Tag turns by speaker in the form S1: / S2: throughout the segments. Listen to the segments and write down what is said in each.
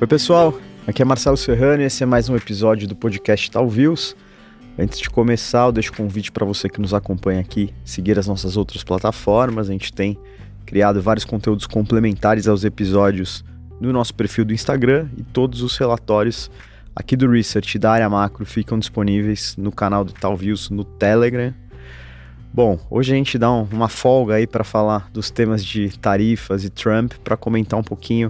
S1: Oi pessoal, aqui é Marcelo Serrano e esse é mais um episódio do podcast Talviews. Antes de começar, eu deixo o convite para você que nos acompanha aqui seguir as nossas outras plataformas. A gente tem criado vários conteúdos complementares aos episódios no nosso perfil do Instagram e todos os relatórios aqui do Research da área macro ficam disponíveis no canal do Talviews no Telegram. Bom, hoje a gente dá uma folga aí para falar dos temas de tarifas e Trump, para comentar um pouquinho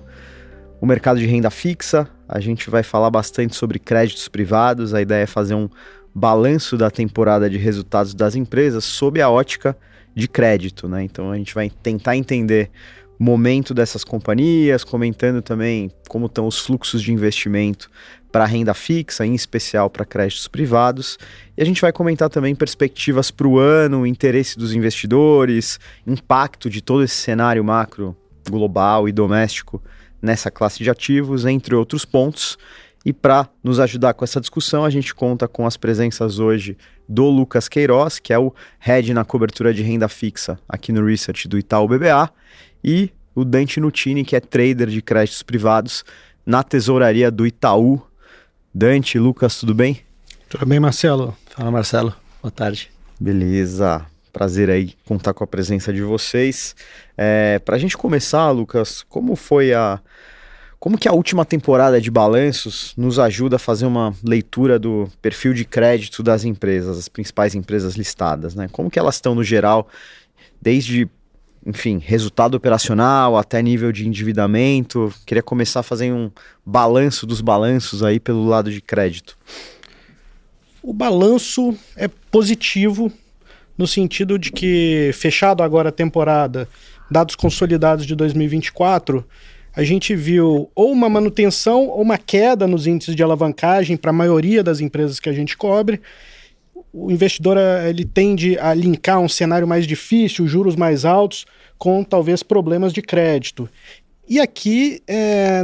S1: o mercado de renda fixa. A gente vai falar bastante sobre créditos privados. A ideia é fazer um balanço da temporada de resultados das empresas sob a ótica de crédito, né? Então a gente vai tentar entender o momento dessas companhias, comentando também como estão os fluxos de investimento para renda fixa, em especial para créditos privados. E a gente vai comentar também perspectivas para o ano, interesse dos investidores, impacto de todo esse cenário macro global e doméstico nessa classe de ativos, entre outros pontos. E para nos ajudar com essa discussão, a gente conta com as presenças hoje do Lucas Queiroz, que é o Head na cobertura de renda fixa aqui no Research do Itaú BBA, e o Dante Nutini, que é trader de créditos privados na tesouraria do Itaú. Dante, Lucas, tudo bem?
S2: Tudo bem, Marcelo? Fala, Marcelo. Boa tarde.
S1: Beleza. Prazer aí contar com a presença de vocês. Para a gente começar, Lucas, como que a última temporada de balanços nos ajuda a fazer uma leitura do perfil de crédito das empresas, as principais empresas listadas, né? Como que elas estão no geral, desde, enfim, resultado operacional até nível de endividamento? Queria começar a fazer um balanço dos balanços aí pelo lado de crédito.
S2: O balanço é positivo no sentido de que, fechado agora a temporada, dados consolidados de 2024, a gente viu ou uma manutenção ou uma queda nos índices de alavancagem para a maioria das empresas que a gente cobre. O investidor ele tende a linkar um cenário mais difícil, juros mais altos, com talvez problemas de crédito. E aqui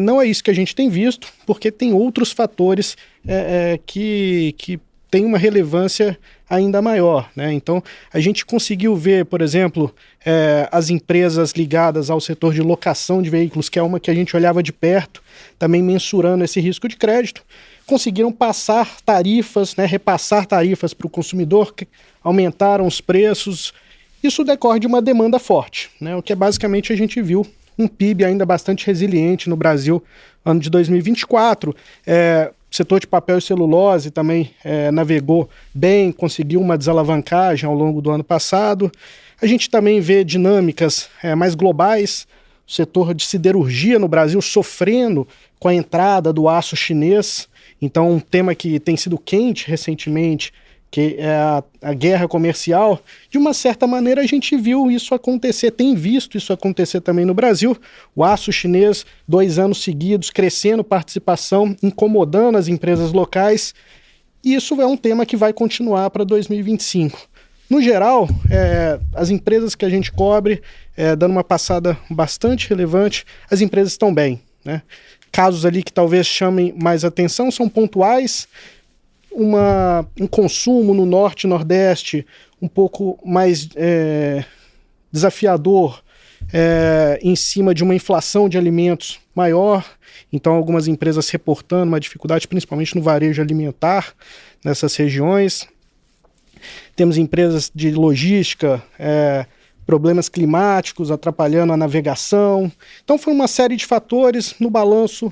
S2: não é isso que a gente tem visto, porque tem outros fatores que têm uma relevância ainda maior, né? Então, a gente conseguiu ver, por exemplo, as empresas ligadas ao setor de locação de veículos, que é uma que a gente olhava de perto, também mensurando esse risco de crédito, conseguiram passar tarifas, né, repassar tarifas para o consumidor, que aumentaram os preços. Isso decorre de uma demanda forte, né? O que basicamente a gente viu um PIB ainda bastante resiliente no Brasil, ano de 2024, o setor de papel e celulose também navegou bem, conseguiu uma desalavancagem ao longo do ano passado. A gente também vê dinâmicas mais globais, o setor de siderurgia no Brasil sofrendo com a entrada do aço chinês. Então, um tema que tem sido quente recentemente, que é a guerra comercial, de uma certa maneira a gente viu isso acontecer, tem visto isso acontecer também no Brasil. O aço chinês, 2 anos seguidos, crescendo participação, incomodando as empresas locais, e isso é um tema que vai continuar para 2025. No geral, as empresas que a gente cobre, dando uma passada bastante relevante, as empresas estão bem, né? Casos ali que talvez chamem mais atenção são pontuais, um consumo no norte e nordeste um pouco mais desafiador, em cima de uma inflação de alimentos maior, então algumas empresas reportando uma dificuldade, principalmente no varejo alimentar nessas regiões. Temos empresas de logística, problemas climáticos atrapalhando a navegação. Então foi uma série de fatores no balanço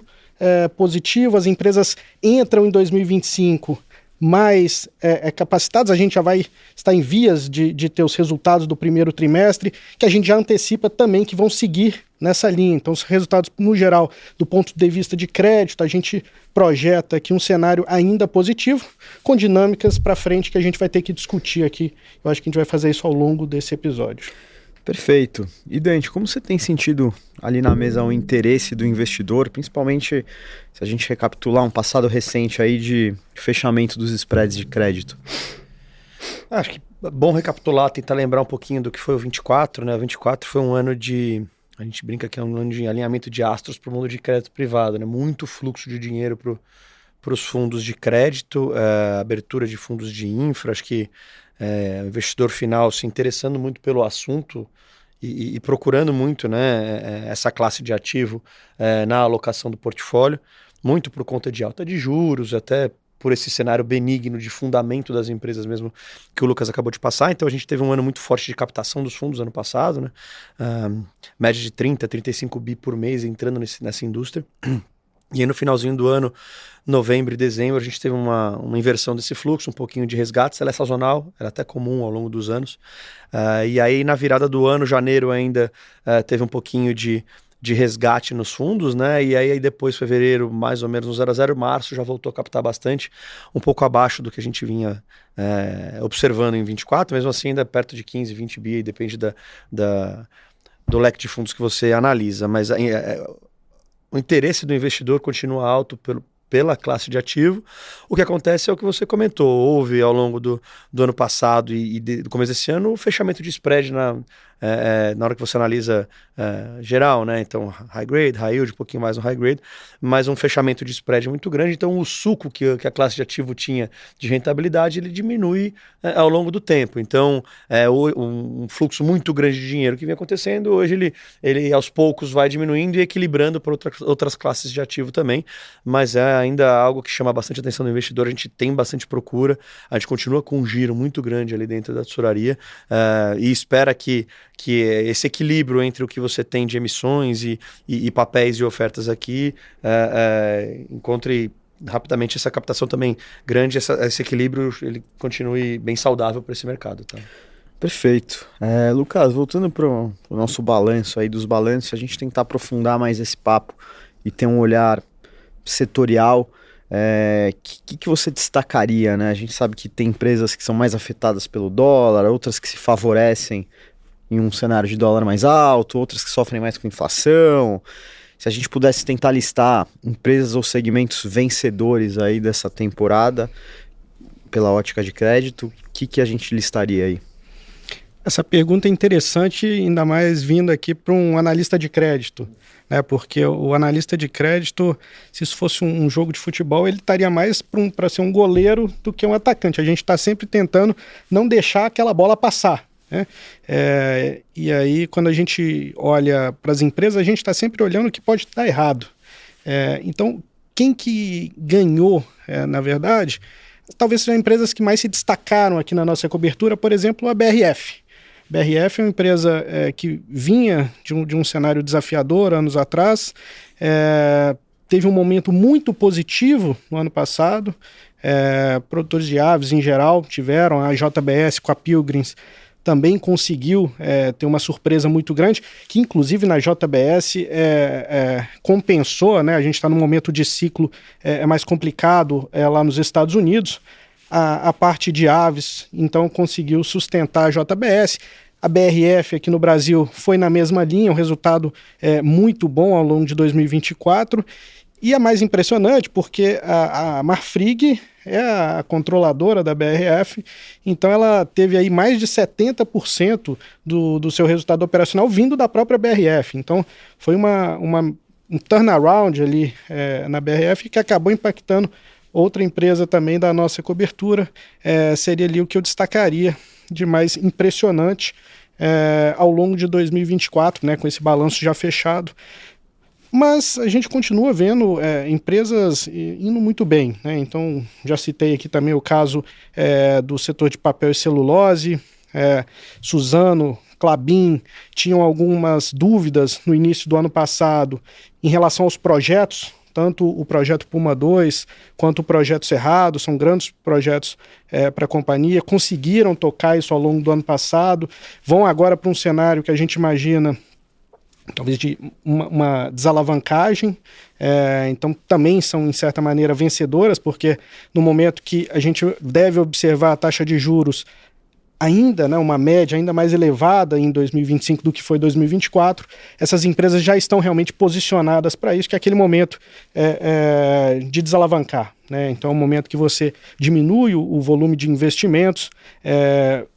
S2: positivo. As empresas entram em 2025 mais capacitadas. A gente já vai estar em vias de ter os resultados do primeiro trimestre, que a gente já antecipa também que vão seguir nessa linha. Então os resultados, no geral, do ponto de vista de crédito, a gente projeta aqui um cenário ainda positivo, com dinâmicas para frente que a gente vai ter que discutir aqui. Eu acho que a gente vai fazer isso ao longo desse episódio.
S1: Perfeito. E Dante, como você tem sentido ali na mesa o interesse do investidor, principalmente se a gente recapitular um passado recente aí de fechamento dos spreads de crédito?
S3: Acho que é bom recapitular, tentar lembrar um pouquinho do que foi o 24, né? O 24 foi um ano de, a gente brinca que é um ano de alinhamento de astros para o mundo de crédito privado, né? Muito fluxo de dinheiro para os fundos de crédito, abertura de fundos de infra, acho que o investidor final se interessando muito pelo assunto e procurando muito, né, essa classe de ativo na alocação do portfólio. muito por conta de alta de juros, até por esse cenário benigno de fundamento das empresas mesmo que o Lucas acabou de passar. Então a gente teve um ano muito forte de captação dos fundos ano passado, né? Média de 30, 35 bi por mês entrando nessa indústria. E aí no finalzinho do ano, novembro e dezembro, a gente teve uma inversão desse fluxo, um pouquinho de resgates. Ela é sazonal, era até comum ao longo dos anos. E aí na virada do ano, janeiro ainda, teve um pouquinho de resgate nos fundos, né? E aí depois, fevereiro, mais ou menos no 0 a 0, março já voltou a captar bastante, um pouco abaixo do que a gente vinha observando em 24, mesmo assim ainda perto de 15, 20 bi, depende do leque de fundos que você analisa, mas o interesse do investidor continua alto pela classe de ativo. O que acontece é o que você comentou, houve ao longo do ano passado e do começo desse ano o fechamento de spread na hora que você analisa geral, né? Então high grade, high yield, um pouquinho mais no high grade, mas um fechamento de spread muito grande, então o suco que a classe de ativo tinha de rentabilidade, ele diminui ao longo do tempo. Então um fluxo muito grande de dinheiro que vem acontecendo, hoje ele aos poucos vai diminuindo e equilibrando para outras classes de ativo também, mas é ainda algo que chama bastante atenção do investidor. A gente tem bastante procura, a gente continua com um giro muito grande ali dentro da tesouraria e espera que esse equilíbrio entre o que você tem de emissões e papéis e ofertas aqui encontre rapidamente essa captação também grande, esse equilíbrio ele continue bem saudável para esse mercado. Tá?
S1: Perfeito. Lucas, voltando para o nosso balanço aí, dos balanços, a gente tentar aprofundar mais esse papo e ter um olhar setorial. Que você destacaria, né? A gente sabe que tem empresas que são mais afetadas pelo dólar, outras que se favorecem em um cenário de dólar mais alto, outras que sofrem mais com inflação. Se a gente pudesse tentar listar empresas ou segmentos vencedores aí dessa temporada, pela ótica de crédito, o que a gente listaria aí?
S2: Essa pergunta é interessante, ainda mais vindo aqui para um analista de crédito, né? Porque o analista de crédito, se isso fosse um jogo de futebol, ele estaria mais para ser um goleiro do que um atacante. A gente está sempre tentando não deixar aquela bola passar, né? E aí, quando a gente olha para as empresas, a gente está sempre olhando o que pode estar errado. Então, quem que ganhou, na verdade, talvez sejam empresas que mais se destacaram aqui na nossa cobertura, por exemplo, a BRF. BRF é uma empresa que vinha de um cenário desafiador anos atrás, teve um momento muito positivo no ano passado, produtores de aves em geral tiveram, a JBS com a Pilgrims também conseguiu ter uma surpresa muito grande, que inclusive na JBS compensou, né? A gente está num momento de ciclo mais complicado lá nos Estados Unidos, a parte de aves, então conseguiu sustentar a JBS. A BRF aqui no Brasil foi na mesma linha, um resultado muito bom ao longo de 2024. E a mais impressionante, porque a Marfrig é a controladora da BRF, então ela teve aí mais de 70% do seu resultado operacional vindo da própria BRF. Então foi um turnaround ali na BRF que acabou impactando outra empresa também da nossa cobertura. Seria ali o que eu destacaria de mais impressionante ao longo de 2024, né, com esse balanço já fechado. Mas a gente continua vendo empresas indo muito bem, né? Então, já citei aqui também o caso do setor de papel e celulose. Suzano, Klabin tinham algumas dúvidas no início do ano passado em relação aos projetos, tanto o projeto Puma 2 quanto o projeto Cerrado, são grandes projetos para a companhia, conseguiram tocar isso ao longo do ano passado, vão agora para um cenário que a gente imagina talvez de uma desalavancagem, então também são, em certa maneira, vencedoras, porque no momento que a gente deve observar a taxa de juros ainda, né, uma média ainda mais elevada em 2025 do que foi 2024, essas empresas já estão realmente posicionadas para isso, que é aquele momento de desalavancar, né? Então é um momento que você diminui o volume de investimentos,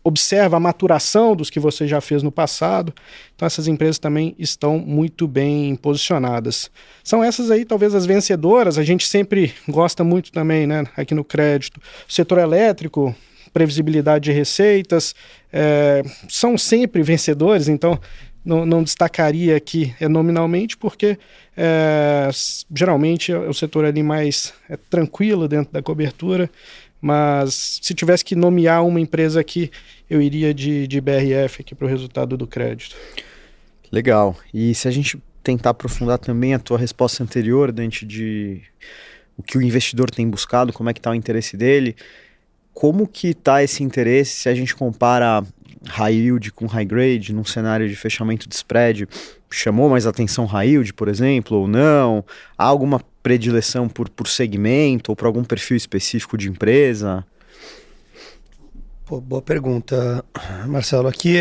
S2: observa a maturação dos que você já fez no passado. Então essas empresas também estão muito bem posicionadas. São essas aí talvez as vencedoras. A gente sempre gosta muito também, né, aqui no crédito, o setor elétrico, previsibilidade de receitas, são sempre vencedores. Então não destacaria aqui nominalmente, porque geralmente é o setor ali mais tranquilo dentro da cobertura, mas se tivesse que nomear uma empresa aqui, eu iria de BRF aqui para o resultado do crédito.
S1: Legal. E se a gente tentar aprofundar também a tua resposta anterior, Dante, de o que o investidor tem buscado, como é que está o interesse dele, como que está esse interesse se a gente compara high yield com high grade num cenário de fechamento de spread? Chamou mais atenção high yield, por exemplo, ou não? Há alguma predileção por segmento ou por algum perfil específico de empresa?
S3: Pô, boa pergunta, Marcelo. Aqui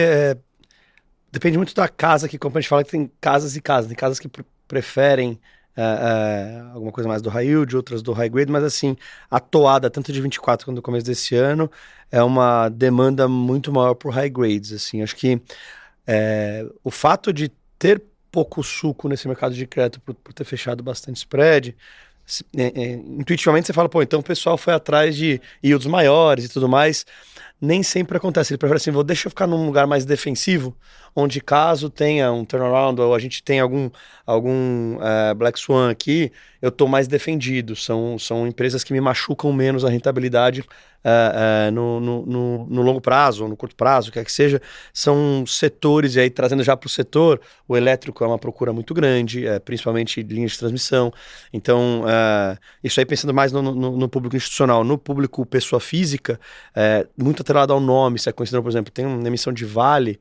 S3: depende muito da casa que compra. A gente fala que tem casas e casas. Tem casas que preferem alguma coisa mais do high yield, outras do high grade, mas assim, a toada, tanto de 24 quanto do começo desse ano, é uma demanda muito maior por high grades. Assim. Acho que o fato de ter pouco suco nesse mercado de crédito por ter fechado bastante spread, intuitivamente você fala, pô, então o pessoal foi atrás de yields maiores e tudo mais. Nem sempre acontece. Ele prefere assim, deixa eu ficar num lugar mais defensivo, onde caso tenha um turnaround ou a gente tenha algum Black Swan aqui, eu estou mais defendido. São empresas que me machucam menos a rentabilidade no longo prazo ou no curto prazo, quer que seja. São setores, e aí trazendo já para o setor, o elétrico é uma procura muito grande, principalmente linhas de transmissão. Então, isso aí pensando mais no público institucional. No público pessoa física, muito atrelado ao nome. Se é considerado, por exemplo, tem uma emissão de Vale,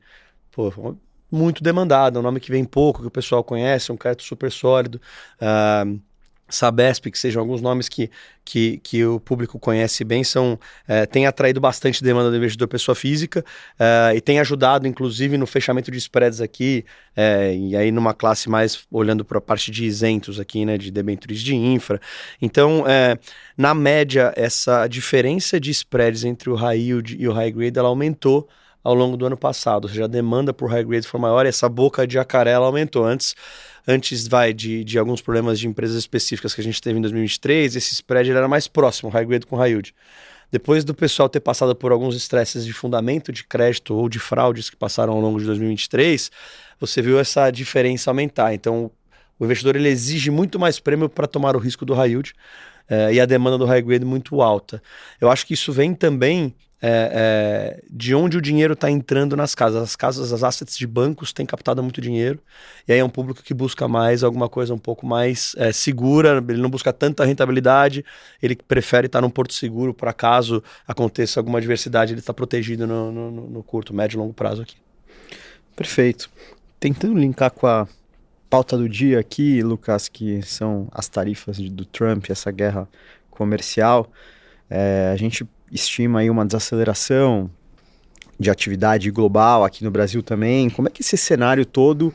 S3: pô, muito demandada, um nome que vem pouco, que o pessoal conhece, um crédito super sólido. Sabesp, que sejam alguns nomes que o público conhece bem, tem atraído bastante demanda do investidor pessoa física e tem ajudado, inclusive, no fechamento de spreads aqui, e aí numa classe mais olhando para a parte de isentos aqui, né, de debêntures de infra. Então, na média, essa diferença de spreads entre o high yield e o high grade, ela aumentou ao longo do ano passado, ou seja, a demanda por high grade foi maior e essa boca de jacaré ela aumentou. Antes de alguns problemas de empresas específicas que a gente teve em 2023, esse spread ele era mais próximo, high grade com high yield. Depois do pessoal ter passado por alguns estresses de fundamento de crédito ou de fraudes que passaram ao longo de 2023, você viu essa diferença aumentar. Então, o investidor ele exige muito mais prêmio para tomar o risco do high yield e a demanda do high grade muito alta. Eu acho que isso vem também de onde o dinheiro está entrando nas casas. As casas, as assets de bancos têm captado muito dinheiro, e aí é um público que busca mais alguma coisa um pouco mais segura, ele não busca tanta rentabilidade, ele prefere estar num porto seguro para caso aconteça alguma adversidade, ele está protegido no curto, médio e longo prazo aqui.
S1: Perfeito. Tentando linkar com a pauta do dia aqui, Lucas, que são as tarifas do Trump, essa guerra comercial, a gente estima aí uma desaceleração de atividade global aqui no Brasil também. Como é que esse cenário todo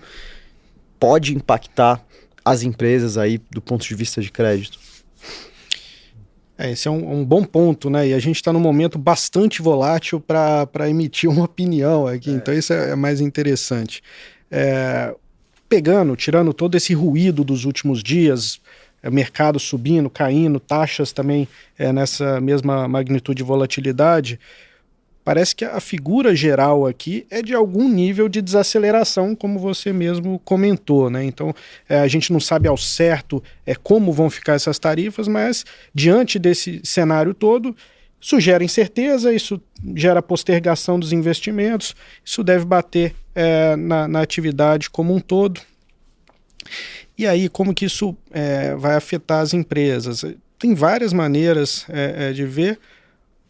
S1: pode impactar as empresas aí do ponto de vista de crédito?
S2: Esse é um bom ponto, né? E a gente está num momento bastante volátil para emitir uma opinião aqui, então isso é mais interessante. Tirando todo esse ruído dos últimos dias, mercado subindo, caindo, taxas também nessa mesma magnitude de volatilidade, parece que a figura geral aqui é de algum nível de desaceleração, como você mesmo comentou, né? Então, a gente não sabe ao certo como vão ficar essas tarifas, mas diante desse cenário todo, isso gera incerteza, isso gera postergação dos investimentos, isso deve bater na atividade como um todo. E aí, como que isso vai afetar as empresas? Tem várias maneiras de ver.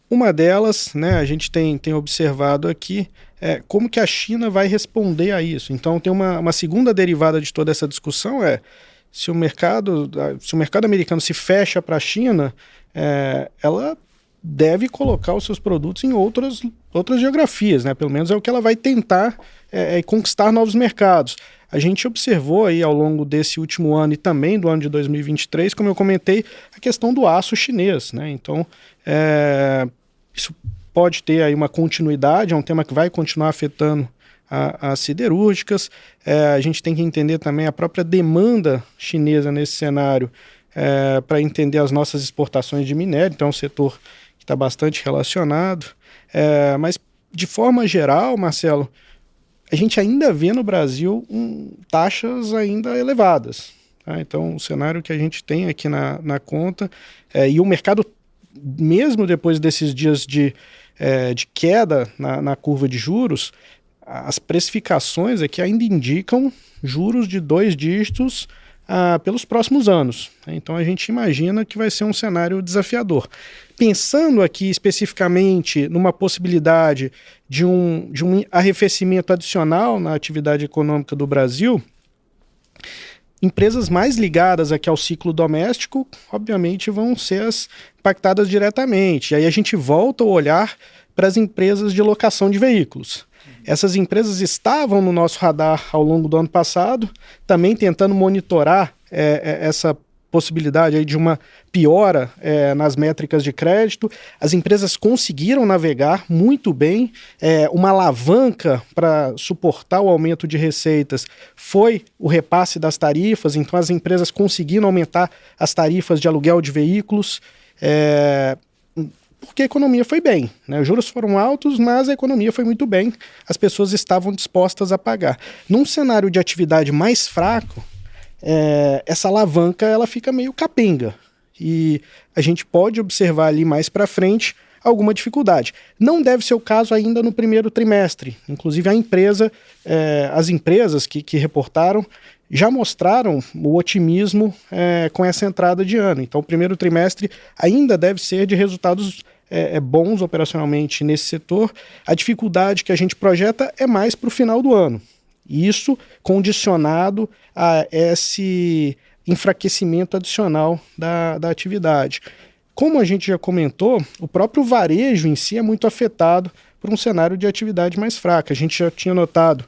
S2: Uma delas, né, a gente tem observado aqui, como que a China vai responder a isso. Então, tem uma segunda derivada de toda essa discussão, se o mercado americano se fecha para a China, ela deve colocar os seus produtos em outras geografias, né? Pelo menos é o que ela vai tentar conquistar novos mercados. A gente observou aí ao longo desse último ano e também do ano de 2023, como eu comentei, a questão do aço chinês, né? Então, isso pode ter aí uma continuidade, é um tema que vai continuar afetando as siderúrgicas. A gente tem que entender também a própria demanda chinesa nesse cenário para entender as nossas exportações de minério, então é um setor que está bastante relacionado. Mas, de forma geral, Marcelo, a gente ainda vê no Brasil taxas ainda elevadas. Tá? Então, o cenário que a gente tem aqui na conta, e o mercado, mesmo depois desses dias de queda na curva de juros, as precificações aqui ainda indicam juros de 2 dígitos pelos próximos anos. Então a gente imagina que vai ser um cenário desafiador. Pensando aqui especificamente numa possibilidade de um arrefecimento adicional na atividade econômica do Brasil, empresas mais ligadas aqui ao ciclo doméstico, obviamente, vão ser as impactadas diretamente. E aí a gente volta o olhar para as empresas de locação de veículos. Essas empresas estavam no nosso radar ao longo do ano passado, também tentando monitorar essa possibilidade aí de uma piora nas métricas de crédito. As empresas conseguiram navegar muito bem. Uma alavanca para suportar o aumento de receitas foi o repasse das tarifas, então as empresas conseguiram aumentar as tarifas de aluguel de veículos, porque a economia foi bem, né? Os juros foram altos, mas a economia foi muito bem, as pessoas estavam dispostas a pagar. Num cenário de atividade mais fraco, essa alavanca ela fica meio capenga, e a gente pode observar ali mais para frente alguma dificuldade. Não deve ser o caso ainda no primeiro trimestre, inclusive as empresas que reportaram já mostraram o otimismo com essa entrada de ano. Então o primeiro trimestre ainda deve ser de resultados bons operacionalmente nesse setor. A dificuldade que a gente projeta é mais para o final do ano. Isso condicionado a esse enfraquecimento adicional da atividade. Como a gente já comentou, o próprio varejo em si é muito afetado por um cenário de atividade mais fraca. A gente já tinha notado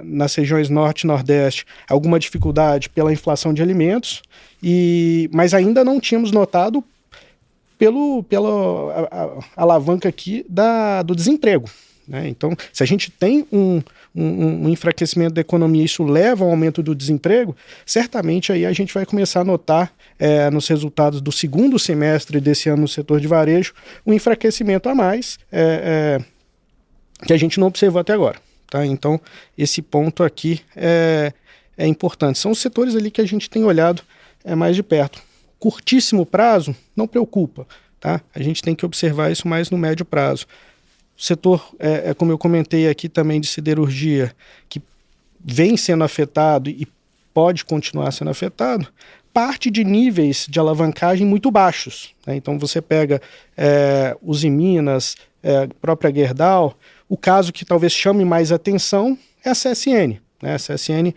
S2: nas regiões norte e nordeste alguma dificuldade pela inflação de alimentos, mas ainda não tínhamos notado pela alavanca aqui do desemprego. Né? Então, se a gente tem um enfraquecimento da economia, isso leva ao aumento do desemprego, certamente aí a gente vai começar a notar nos resultados do segundo semestre desse ano no setor de varejo um enfraquecimento a mais que a gente não observou até agora. Tá? Então, esse ponto aqui é importante. São os setores ali que a gente tem olhado mais de perto. Curtíssimo prazo não preocupa. Tá? A gente tem que observar isso mais no médio prazo. O setor, como eu comentei aqui também, de siderurgia, que vem sendo afetado e pode continuar sendo afetado, parte de níveis de alavancagem muito baixos. Né? Então você pega Usiminas, própria Gerdau. O caso que talvez chame mais atenção é a CSN. Né? A CSN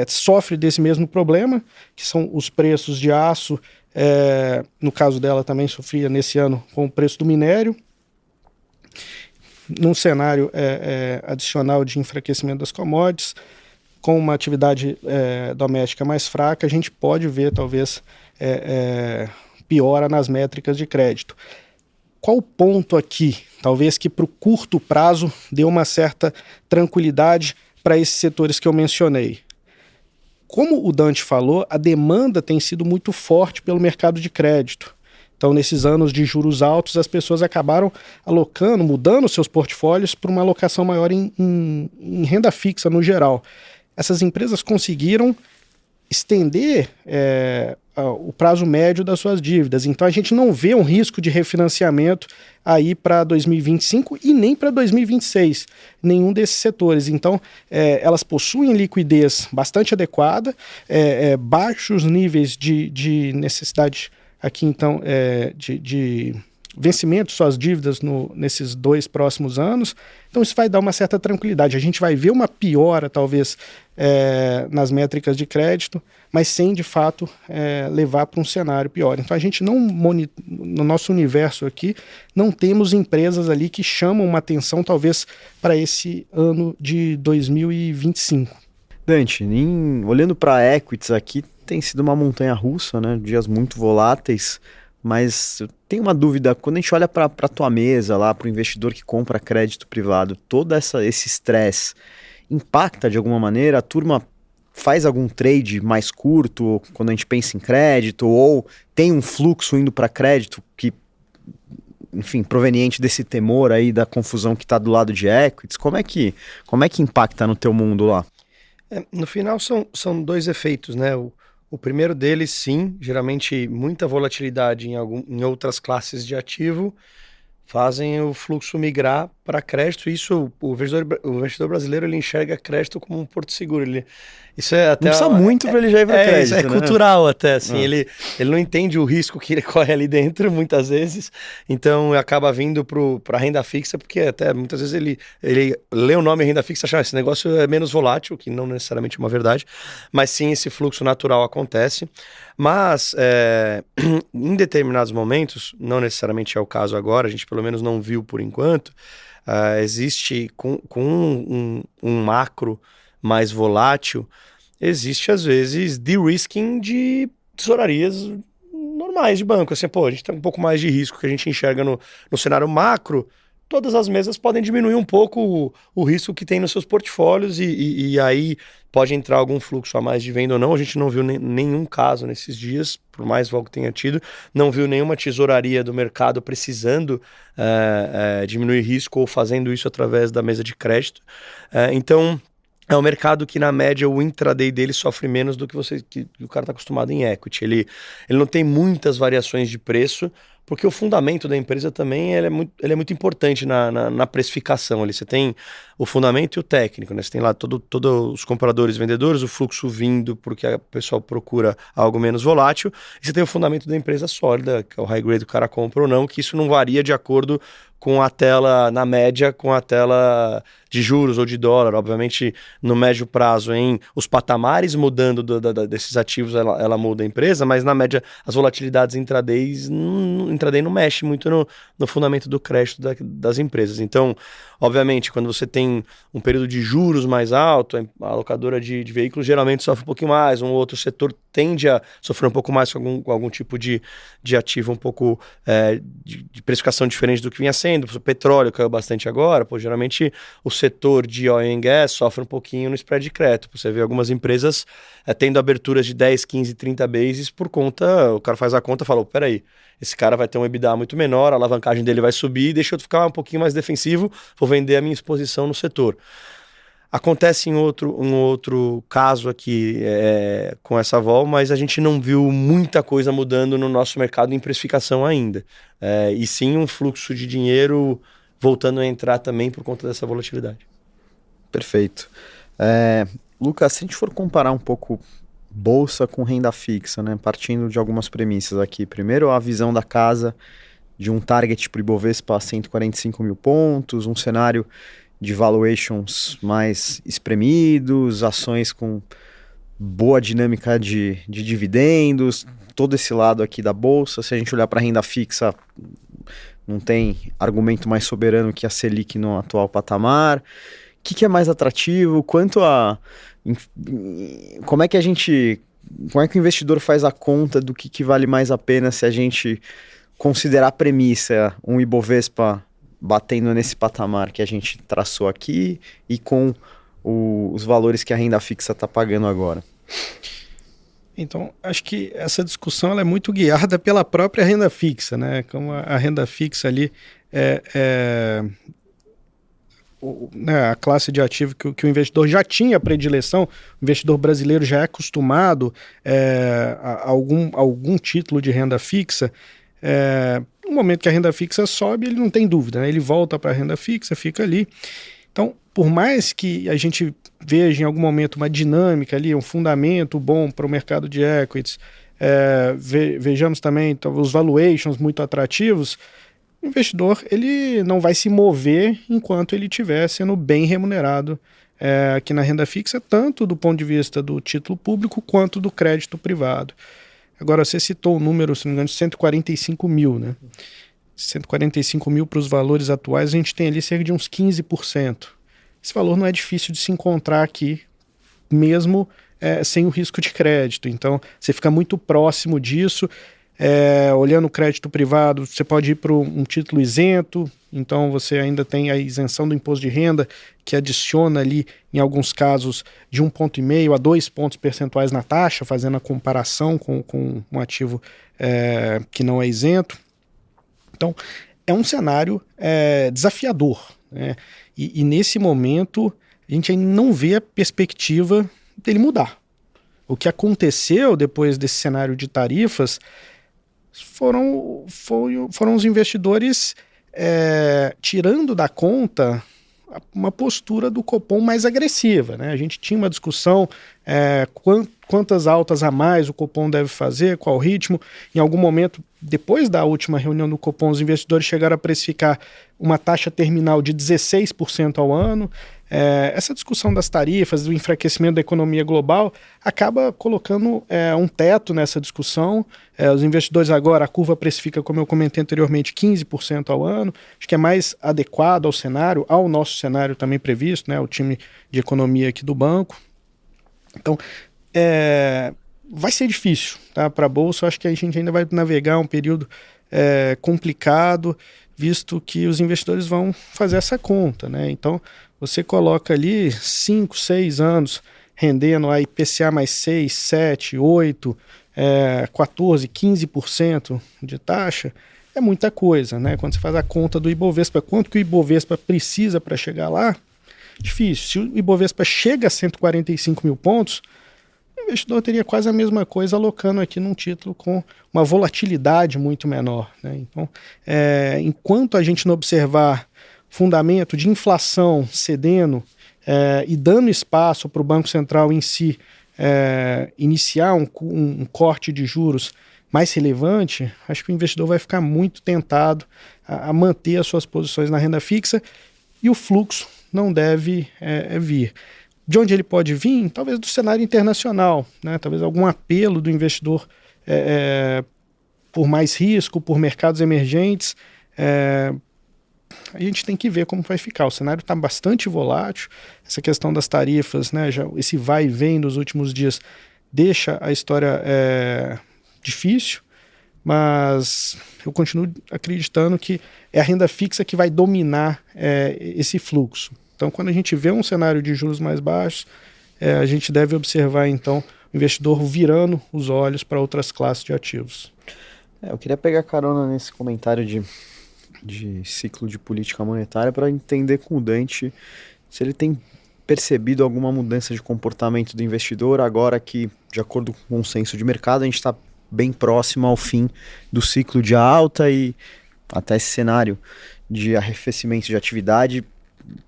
S2: sofre desse mesmo problema, que são os preços de aço. No caso dela também sofria nesse ano com o preço do minério. Num cenário adicional de enfraquecimento das commodities, com uma atividade doméstica mais fraca, a gente pode ver talvez piora nas métricas de crédito. Qual o ponto aqui? Talvez que para o curto prazo dê uma certa tranquilidade para esses setores que eu mencionei. Como o Dante falou, a demanda tem sido muito forte pelo mercado de crédito. Então, nesses anos de juros altos, as pessoas acabaram mudando seus portfólios para uma alocação maior em renda fixa no geral. Essas empresas conseguiram estender o prazo médio das suas dívidas. Então, a gente não vê um risco de refinanciamento aí para 2025 e nem para 2026, nenhum desses setores. Então, elas possuem liquidez bastante adequada, baixos níveis de necessidade aqui, então, de vencimento de suas dívidas nesses 2 próximos anos. Então isso vai dar uma certa tranquilidade. A gente vai ver uma piora, talvez, nas métricas de crédito, mas sem, de fato, levar para um cenário pior. Então a gente no nosso universo aqui, não temos empresas ali que chamam uma atenção, talvez, para esse ano de 2025.
S1: Dante, olhando para equities aqui, tem sido uma montanha-russa, né? Dias muito voláteis, mas eu tenho uma dúvida. Quando a gente olha para a tua mesa lá, para o investidor que compra crédito privado, todo esse estresse impacta de alguma maneira? A turma faz algum trade mais curto quando a gente pensa em crédito, ou tem um fluxo indo para crédito que enfim, proveniente desse temor aí da confusão que está do lado de equities? Como é que impacta no teu mundo lá?
S3: No final são dois efeitos, né? O primeiro deles, sim, geralmente muita volatilidade em outras classes de ativo fazem o fluxo migrar para crédito. Isso, o investidor brasileiro, ele enxerga crédito como um porto seguro. Isso é até...
S1: Não precisa muito para ele já ir para crédito,
S3: isso é
S1: né?
S3: cultural até, assim. Ele não entende o risco que ele corre ali dentro, muitas vezes. Então, acaba vindo para renda fixa, porque até muitas vezes ele lê o nome renda fixa e acha, esse negócio é menos volátil, que não necessariamente é uma verdade, mas sim, esse fluxo natural acontece. Mas, em determinados momentos, não necessariamente é o caso agora, a gente pelo menos não viu por enquanto, existe com um macro mais volátil, existe às vezes de-risking de tesourarias normais de banco. Assim, a gente tem um pouco mais de risco que a gente enxerga no cenário macro. Todas as mesas podem diminuir um pouco o risco que tem nos seus portfólios e aí pode entrar algum fluxo a mais de venda ou não. A gente não viu nenhum caso nesses dias, por mais vol que tenha tido, não viu nenhuma tesouraria do mercado precisando diminuir risco ou fazendo isso através da mesa de crédito. Então, é um mercado que, na média, o intraday dele sofre menos do que o cara está acostumado em equity. Ele não tem muitas variações de preço, porque o fundamento da empresa também ele é muito importante na precificação. Ali você tem o fundamento e o técnico, né? Você tem lá todos os compradores e vendedores, o fluxo vindo porque a pessoa procura algo menos volátil, e você tem o fundamento da empresa sólida, que é o high grade, o cara compra ou não, que isso não varia de acordo com a tela, na média, com a tela de juros ou de dólar. Obviamente, no médio prazo, os patamares mudando desses ativos, ela muda a empresa, mas na média, as volatilidades intraday não mexe muito no fundamento do crédito das empresas. Então, obviamente, quando você tem um período de juros mais alto, a locadora de veículos geralmente sofre um pouquinho mais, um outro setor tende a sofrer um pouco mais com algum tipo de ativo um pouco de precificação diferente do que vinha sendo. O petróleo caiu bastante agora, geralmente o setor de oil and gas sofre um pouquinho no spread de crédito. Você vê algumas empresas tendo aberturas de 10, 15, 30 bases por conta, o cara faz a conta e fala, peraí, esse cara vai ter um EBITDA muito menor, a alavancagem dele vai subir, deixa eu ficar um pouquinho mais defensivo, vou vender a minha exposição no setor. Acontece em outro caso aqui com essa vol, mas a gente não viu muita coisa mudando no nosso mercado em precificação ainda. E sim um fluxo de dinheiro voltando a entrar também por conta dessa volatilidade.
S1: Perfeito. Lucas, se a gente for comparar um pouco bolsa com renda fixa, né, partindo de algumas premissas aqui. Primeiro, a visão da casa de um target para o Ibovespa a 145 mil pontos, um cenário de valuations mais espremidos, ações com boa dinâmica de dividendos, todo esse lado aqui da bolsa. Se a gente olhar para a renda fixa, não tem argumento mais soberano que a Selic no atual patamar. O que é mais atrativo? Como é que o investidor faz a conta do que vale mais a pena se a gente considerar a premissa, um Ibovespa batendo nesse patamar que a gente traçou aqui e com os valores que a renda fixa está pagando agora?
S2: Então, acho que essa discussão ela é muito guiada pela própria renda fixa, né? Como a renda fixa ali a classe de ativo que o investidor já tinha predileção, o investidor brasileiro já é acostumado a algum título de renda fixa. No momento que a renda fixa sobe, ele não tem dúvida, né? Ele volta para a renda fixa, fica ali. Então, por mais que a gente veja em algum momento uma dinâmica ali, um fundamento bom para o mercado de equities, vejamos também os valuations muito atrativos, o investidor ele não vai se mover enquanto ele estiver sendo bem remunerado aqui na renda fixa, tanto do ponto de vista do título público quanto do crédito privado. Agora, você citou o número, se não me engano, de 145 mil, né? 145 mil para os valores atuais, a gente tem ali cerca de uns 15%. Esse valor não é difícil de se encontrar aqui, mesmo sem o risco de crédito. Então, você fica muito próximo disso. Olhando o crédito privado, você pode ir para um título isento, então você ainda tem a isenção do imposto de renda, que adiciona ali, em alguns casos, de 1,5 a 2 pontos percentuais na taxa, fazendo a comparação com um ativo que não é isento. Então, é um cenário desafiador, né? E nesse momento a gente ainda não vê a perspectiva dele mudar. O que aconteceu depois desse cenário de tarifas foram os investidores tirando da conta uma postura do Copom mais agressiva, né? A gente tinha uma discussão quantas altas a mais o Copom deve fazer, qual ritmo. Em algum momento, depois da última reunião do Copom, os investidores chegaram a precificar uma taxa terminal de 16% ao ano. Essa discussão das tarifas, do enfraquecimento da economia global, acaba colocando um teto nessa discussão. Os investidores agora, a curva precifica, como eu comentei anteriormente, 15% ao ano. Acho que é mais adequado ao cenário, ao nosso cenário também previsto, né, o time de economia aqui do banco. Então, vai ser difícil, tá, para a Bolsa. Acho que a gente ainda vai navegar um período complicado, visto que os investidores vão fazer essa conta, né? Então, você coloca ali 5, 6 anos rendendo a IPCA mais 6, 7, 8, 14, 15% de taxa, é muita coisa, né? Quando você faz a conta do Ibovespa, quanto que o Ibovespa precisa para chegar lá, difícil. Se o Ibovespa chega a 145 mil pontos, o investidor teria quase a mesma coisa alocando aqui num título com uma volatilidade muito menor, né? Então, enquanto a gente não observar fundamento de inflação cedendo e dando espaço para o Banco Central em si iniciar um corte de juros mais relevante, acho que o investidor vai ficar muito tentado a manter as suas posições na renda fixa e o fluxo não deve vir. De onde ele pode vir? Talvez do cenário internacional, né? Talvez algum apelo do investidor por mais risco, por mercados emergentes. A gente tem que ver como vai ficar. O cenário está bastante volátil. Essa questão das tarifas, né, esse vai e vem dos últimos dias deixa a história difícil, mas eu continuo acreditando que é a renda fixa que vai dominar esse fluxo. Então, quando a gente vê um cenário de juros mais baixos, a gente deve observar, então, o investidor virando os olhos para outras classes de ativos.
S1: Eu queria pegar carona nesse comentário de ciclo de política monetária para entender com o Dante se ele tem percebido alguma mudança de comportamento do investidor agora que, de acordo com o consenso de mercado, a gente está bem próximo ao fim do ciclo de alta e até esse cenário de arrefecimento de atividade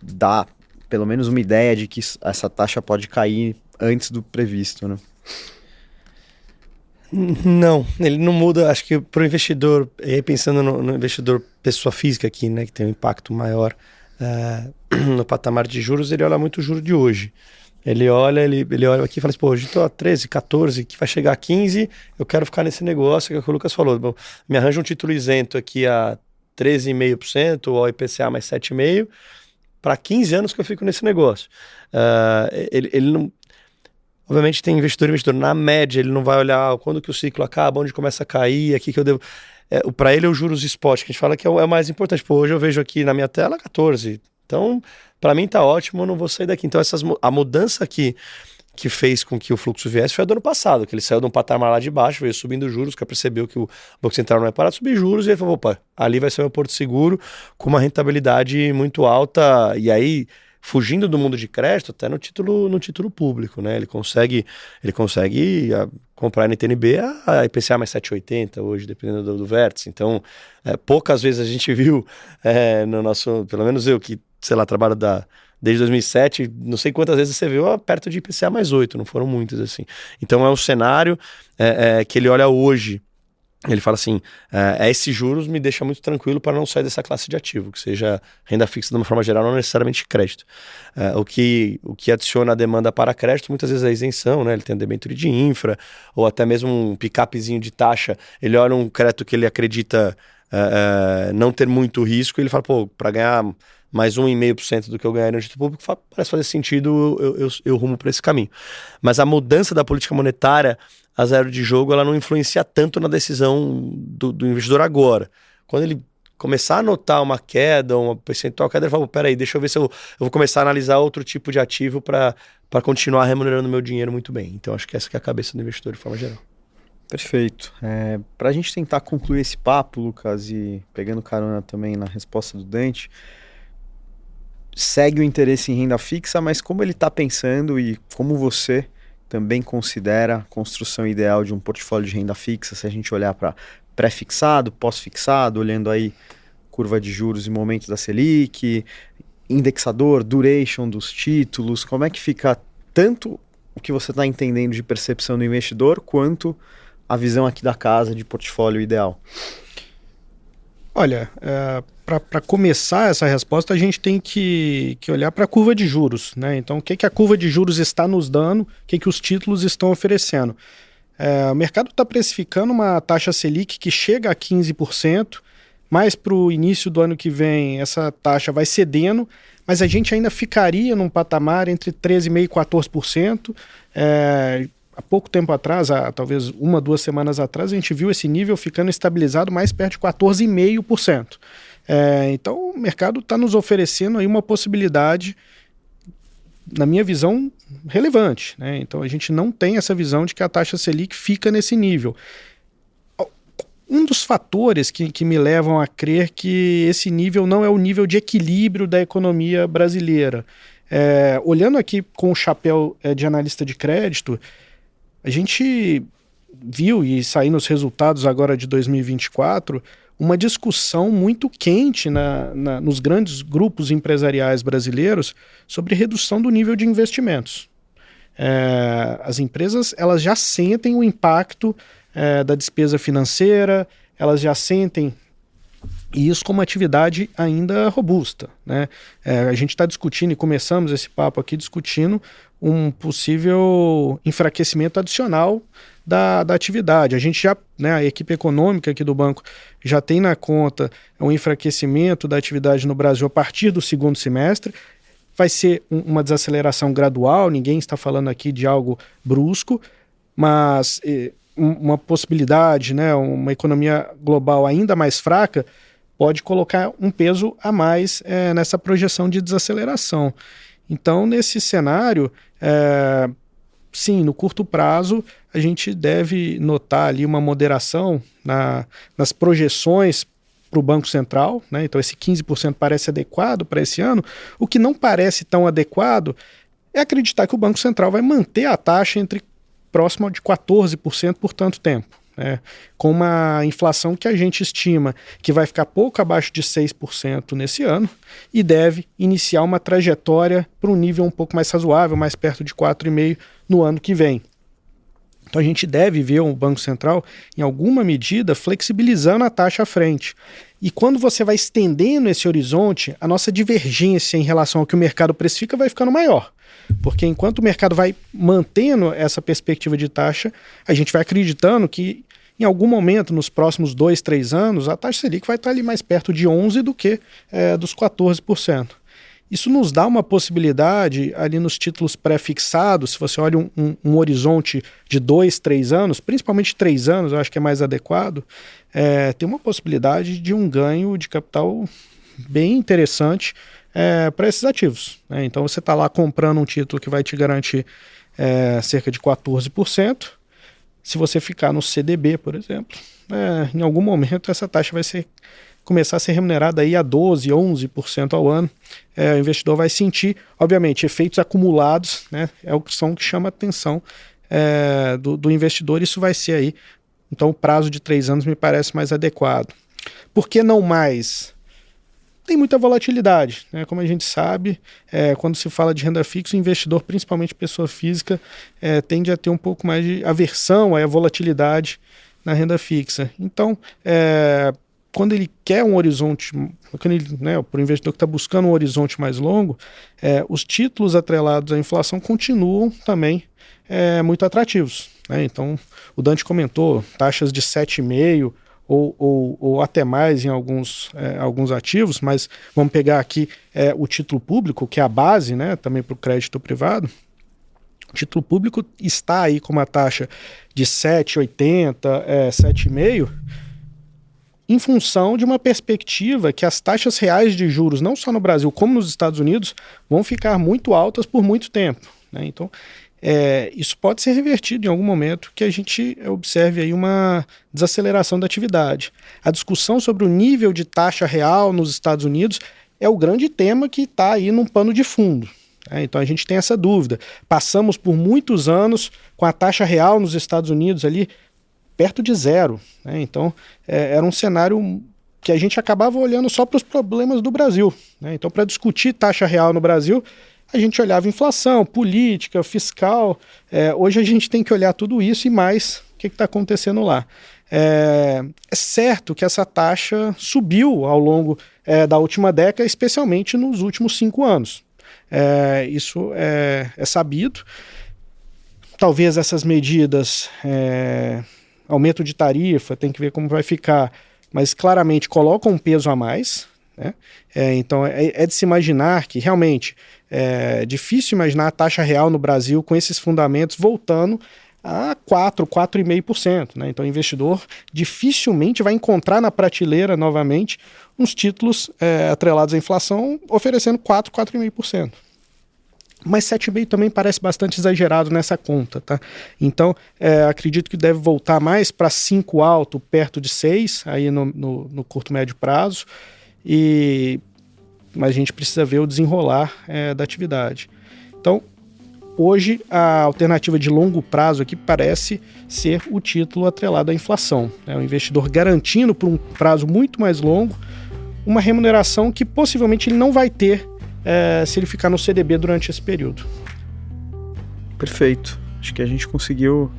S1: dá pelo menos uma ideia de que essa taxa pode cair antes do previsto, né?
S3: Não, ele não muda. Acho que para o investidor, e aí pensando no investidor pessoa física aqui, né, que tem um impacto maior no patamar de juros, ele olha muito o juro de hoje. Ele olha aqui e fala assim, pô, hoje estou a 13, 14, que vai chegar a 15, eu quero ficar nesse negócio, que é o que o Lucas falou. Bom, me arranja um título isento aqui a 13,5% ou IPCA mais 7,5%, para 15 anos que eu fico nesse negócio. Ele não... Obviamente tem investidor, na média, ele não vai olhar quando que o ciclo acaba, onde começa a cair, aqui que eu devo... Para ele é os juros spot, que a gente fala que é o mais importante. Pô, hoje eu vejo aqui na minha tela 14. Então, para mim tá ótimo, eu não vou sair daqui. Então, a mudança que fez com que o fluxo viesse foi a do ano passado, que ele saiu de um patamar lá de baixo, veio subindo juros, que percebeu que o Banco Central não é parar de subir juros, e ele falou, opa, ali vai ser meu porto seguro, com uma rentabilidade muito alta, e aí, fugindo do mundo de crédito, até no título público, né? Ele consegue comprar NTNB a IPCA mais 7,80 hoje, dependendo do vértice. Então, poucas vezes a gente viu no nosso, pelo menos eu que, sei lá, trabalho desde 2007, não sei quantas vezes você viu perto de IPCA mais 8, não foram muitas assim. Então é um cenário que ele olha hoje, ele fala assim, esses juros me deixa muito tranquilo para não sair dessa classe de ativo, que seja renda fixa de uma forma geral, não necessariamente crédito. O que adiciona a demanda para crédito, muitas vezes é a isenção, né? Ele tem a debênture de infra, ou até mesmo um picapezinho de taxa, ele olha um crédito que ele acredita não ter muito risco, e ele fala, pô, para ganhar mais 1,5% do que eu ganharia no título público, parece fazer sentido, eu rumo para esse caminho. Mas a mudança da política monetária a zero de jogo, ela não influencia tanto na decisão do investidor agora. Quando ele começar a notar uma queda, uma percentual queda, ele fala, peraí, deixa eu ver se eu vou começar a analisar outro tipo de ativo para continuar remunerando meu dinheiro muito bem. Então acho que essa que é a cabeça do investidor de forma geral.
S1: Perfeito. Para a gente tentar concluir esse papo, Lucas, e pegando carona também na resposta do Dante, segue o interesse em renda fixa, mas como ele está pensando e como você também considera a construção ideal de um portfólio de renda fixa, se a gente olhar para pré-fixado, pós-fixado, olhando aí curva de juros e momento da Selic, indexador, duration dos títulos, como é que fica tanto o que você está entendendo de percepção do investidor, quanto a visão aqui da casa de portfólio ideal?
S2: Olha, para começar essa resposta, a gente tem que olhar para a curva de juros, né? Então, o que a curva de juros está nos dando, o que os títulos estão oferecendo? O mercado está precificando uma taxa Selic que chega a 15%, mas para o início do ano que vem essa taxa vai cedendo, mas a gente ainda ficaria num patamar entre 13,5% e 14%. Há pouco tempo atrás, talvez 1, 2 semanas atrás, a gente viu esse nível ficando estabilizado mais perto de 14,5%. Então o mercado está nos oferecendo aí uma possibilidade, na minha visão, relevante, né? Então a gente não tem essa visão de que a taxa Selic fica nesse nível. Um dos fatores que me levam a crer que esse nível não é o nível de equilíbrio da economia brasileira. Olhando aqui com o chapéu de analista de crédito, a gente viu, e saindo os resultados agora de 2024, uma discussão muito quente nos grandes grupos empresariais brasileiros sobre redução do nível de investimentos. As empresas elas já sentem o impacto da despesa financeira, elas já sentem isso como atividade ainda robusta, né? A gente está discutindo, e começamos esse papo aqui discutindo um possível enfraquecimento adicional da atividade. A gente já, né, a equipe econômica aqui do banco já tem na conta um enfraquecimento da atividade no Brasil a partir do segundo semestre. Vai ser uma desaceleração gradual, ninguém está falando aqui de algo brusco, mas uma possibilidade, né, uma economia global ainda mais fraca pode colocar um peso a mais nessa projeção de desaceleração. Então, nesse cenário, sim, no curto prazo, a gente deve notar ali uma moderação nas projeções para o Banco Central, né? Então esse 15% parece adequado para esse ano. O que não parece tão adequado é acreditar que o Banco Central vai manter a taxa próximo de 14% por tanto tempo, né? Com uma inflação que a gente estima que vai ficar pouco abaixo de 6% nesse ano e deve iniciar uma trajetória para um nível um pouco mais razoável, mais perto de 4,5% no ano que vem. Então a gente deve ver o Banco Central, em alguma medida, flexibilizando a taxa à frente. E quando você vai estendendo esse horizonte, a nossa divergência em relação ao que o mercado precifica vai ficando maior. Porque enquanto o mercado vai mantendo essa perspectiva de taxa, a gente vai acreditando que em algum momento, nos próximos 2, 3 anos, a taxa Selic vai estar ali mais perto de 11% do que dos 14%. Isso nos dá uma possibilidade ali nos títulos pré-fixados, se você olha um horizonte de 2, 3 anos, principalmente 3 anos, eu acho que é mais adequado, tem uma possibilidade de um ganho de capital bem interessante para esses ativos, né? Então você está lá comprando um título que vai te garantir cerca de 14%. Se você ficar no CDB, por exemplo, em algum momento essa taxa vai começar a ser remunerada aí a 12%, 11% ao ano. O investidor vai sentir, obviamente, efeitos acumulados, né? É o que chama a atenção do investidor. Isso vai ser aí, então o prazo de 3 anos me parece mais adequado. Por que não mais? Tem muita volatilidade, né? Como a gente sabe, quando se fala de renda fixa, o investidor, principalmente pessoa física, tende a ter um pouco mais de aversão à volatilidade na renda fixa. Então, quando ele quer um horizonte, para o investidor que está buscando um horizonte mais longo, os títulos atrelados à inflação continuam também muito atrativos, né? Então, o Dante comentou taxas de 7,5%, ou até mais em alguns ativos, mas vamos pegar aqui o título público, que é a base, né, também para o crédito privado. O título público está aí com uma taxa de 7,80%, 7,5%, em função de uma perspectiva que as taxas reais de juros, não só no Brasil como nos Estados Unidos, vão ficar muito altas por muito tempo, né? Então, isso pode ser revertido em algum momento que a gente observe aí uma desaceleração da atividade. A discussão sobre o nível de taxa real nos Estados Unidos é o grande tema que está aí num pano de fundo. Então a gente tem essa dúvida. Passamos por muitos anos com a taxa real nos Estados Unidos ali perto de zero. Então era um cenário que a gente acabava olhando só para os problemas do Brasil. Então, para discutir taxa real no Brasil, a gente olhava inflação, política, fiscal. Hoje a gente tem que olhar tudo isso e mais o que está acontecendo lá. É certo que essa taxa subiu ao longo da última década, especialmente nos últimos 5 anos. Isso é sabido. Talvez essas medidas, aumento de tarifa, tem que ver como vai ficar, mas claramente colocam um peso a mais. Então é de se imaginar que realmente é difícil imaginar a taxa real no Brasil com esses fundamentos voltando a 4,5%. Então o investidor dificilmente vai encontrar na prateleira novamente uns títulos atrelados à inflação oferecendo 4,5%. Mas 7,5% também parece bastante exagerado nessa conta, tá? Então, acredito que deve voltar mais para 5 alto, perto de 6, aí no curto médio prazo, mas a gente precisa ver o desenrolar da atividade. Então, hoje, a alternativa de longo prazo aqui parece ser o título atrelado à inflação. O investidor garantindo por um prazo muito mais longo uma remuneração que possivelmente ele não vai ter se ele ficar no CDB durante esse período.
S1: Perfeito. Acho que a gente conseguiu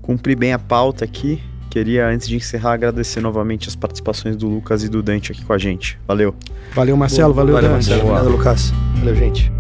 S1: cumprir bem a pauta aqui. Queria, antes de encerrar, agradecer novamente as participações do Lucas e do Dante aqui com a gente. Valeu.
S2: Valeu, Marcelo. Valeu, Dante.
S3: Marcelo. Valeu, Lucas. Valeu, gente.